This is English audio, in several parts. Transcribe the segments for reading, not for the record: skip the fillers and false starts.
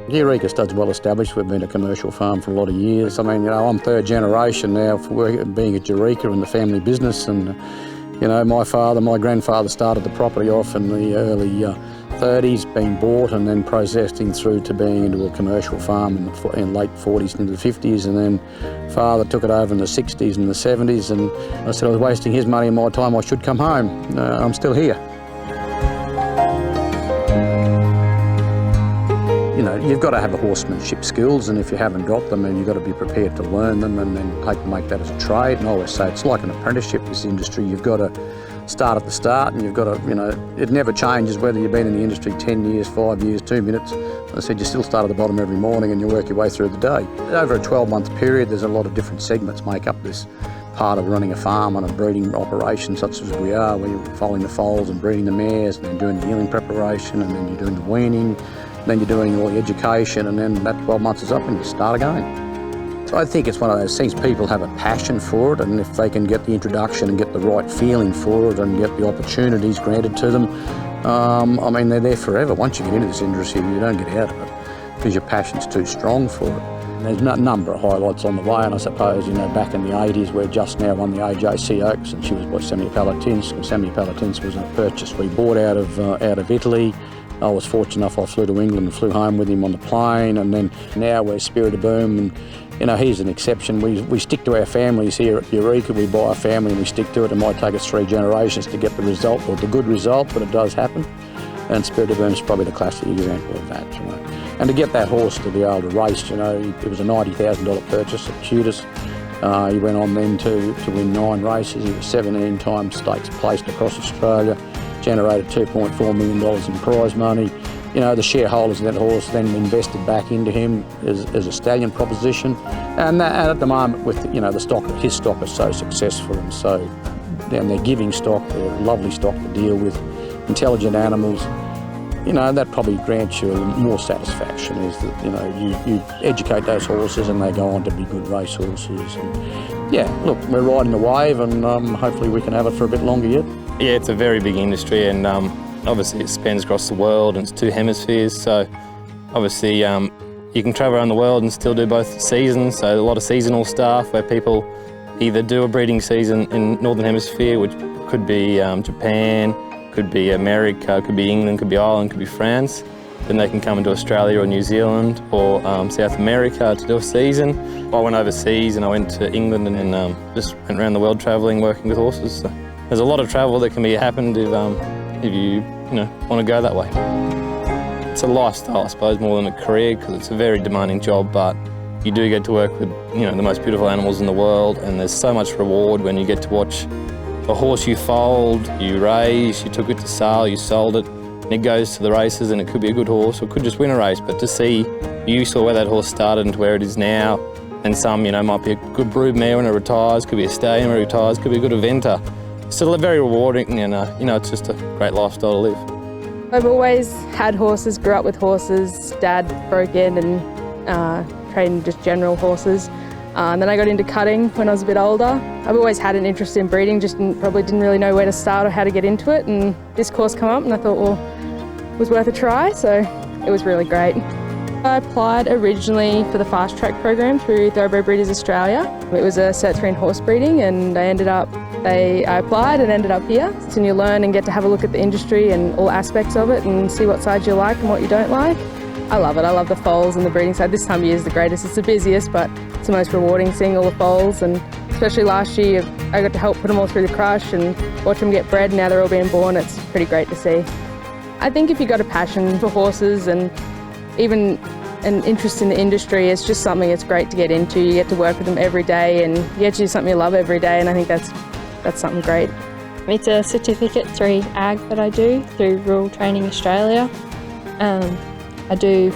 Eureka stud's well established. We've been a commercial farm for a lot of years. I mean, you know, I'm third generation now for being at Eureka in the family business, and you know, my grandfather started the property off in the early 30s, being bought and then processing through to being into a commercial farm in late 40s into the 50s, and then father took it over in the 60s and the 70s, and I said I was wasting his money and my time, I should come home. I'm still here. You know, you've got to have the horsemanship skills, and if you haven't got them, then you've got to be prepared to learn them and then make that as a trade. And I always say it's like an apprenticeship, this industry. You've got to start at the start, and you've got to, you know, it never changes whether you've been in the industry 10 years, 5 years, 2 minutes. I said you still start at the bottom every morning and you work your way through the day. Over a 12-month period, there's a lot of different segments make up this part of running a farm on a breeding operation such as we are, where you're foaling the foals and breeding the mares and then doing the yearling preparation, and then you're doing the weaning, then you're doing all the education, and then that 12 months is up and you start again. So I think it's one of those things, people have a passion for it, and if they can get the introduction and get the right feeling for it and get the opportunities granted to them, I mean, they're there forever. Once you get into this industry, you don't get out of it because your passion's too strong for it. And there's a number of highlights on the way, and I suppose, you know, back in the 80s, we just now won the AJC Oaks, and she was by Sammy Palatins, and Sammy Palatins was a purchase we bought out of Italy. I was fortunate enough, I flew to England and flew home with him on the plane, and then now we're Spirit of Boom, and you know, he's an exception. We stick to our families here at Eureka. We buy a family and we stick to it. It might take us 3 generations to get the result, or the good result, but it does happen. And Spirit of Boom is probably the classic example of that, you know. And to get that horse to be able to race, you know, it was a $90,000 purchase at Cutis. He went on then to win 9 races. He was 17 times stakes placed across Australia, generated $2.4 million in prize money. You know, the shareholders of that horse then invested back into him as a stallion proposition. And at the moment, with, you know, the stock, his stock is so successful, and so and they're giving stock, they're a lovely stock to deal with, intelligent animals. You know, that probably grants you more satisfaction, is that, you know, you educate those horses and they go on to be good race horses. And yeah, look, we're riding the wave, and hopefully we can have it for a bit longer yet. Yeah, it's a very big industry, and obviously it spans across the world, and it's 2 hemispheres, so obviously you can travel around the world and still do both seasons. So a lot of seasonal stuff where people either do a breeding season in Northern Hemisphere, which could be Japan, could be America, could be England, could be Ireland, could be France. Then they can come into Australia or New Zealand or South America to do a season. I went overseas and I went to England and just went around the world travelling, working with horses. So there's a lot of travel that can be happened if you want to go that way. It's a lifestyle, I suppose, more than a career, because it's a very demanding job, but you do get to work with, you know, the most beautiful animals in the world, and there's so much reward when you get to watch a horse you foaled, you raised, you took it to sale, you sold it, and it goes to the races, and it could be a good horse or it could just win a race, but to see, you saw where that horse started and to where it is now, and some, you know, might be a good brood mare when it retires, could be a stallion when it retires, could be a good eventer. Still very rewarding, and you know, it's just a great lifestyle to live. I've always had horses, grew up with horses. Dad broke in and trained just general horses. And then I got into cutting when I was a bit older. I've always had an interest in breeding, just probably didn't really know where to start or how to get into it. And this course came up and I thought, well, it was worth a try, so it was really great. I applied originally for the fast track program through Thoroughbred Breeders Australia. It was a Cert 3 in horse breeding, and I applied and ended up here. So you learn and get to have a look at the industry and all aspects of it and see what sides you like and what you don't like. I love it. I love the foals and the breeding side. This time of year is the greatest. It's the busiest, but it's the most rewarding seeing all the foals, and especially last year I got to help put them all through the crush and watch them get bred. Now they're all being born. It's pretty great to see. I think if you've got a passion for horses and even an interest in the industry, it's just something that's great to get into. You get to work with them every day and you get to do something you love every day, and I think that's something great. It's a Certificate 3 Ag that I do through Rural Training Australia. I do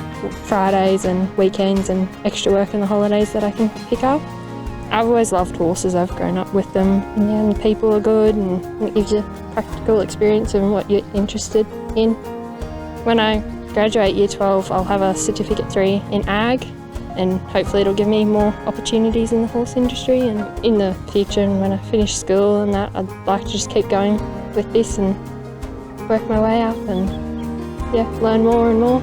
Fridays and weekends and extra work on the holidays that I can pick up. I've always loved horses. I've grown up with them, and the people are good, and it gives you practical experience in what you're interested in. When I graduate Year 12, I'll have a Certificate 3 in Ag, and hopefully it'll give me more opportunities in the horse industry. And in the future, and when I finish school and that, I'd like to just keep going with this and work my way up and learn more and more.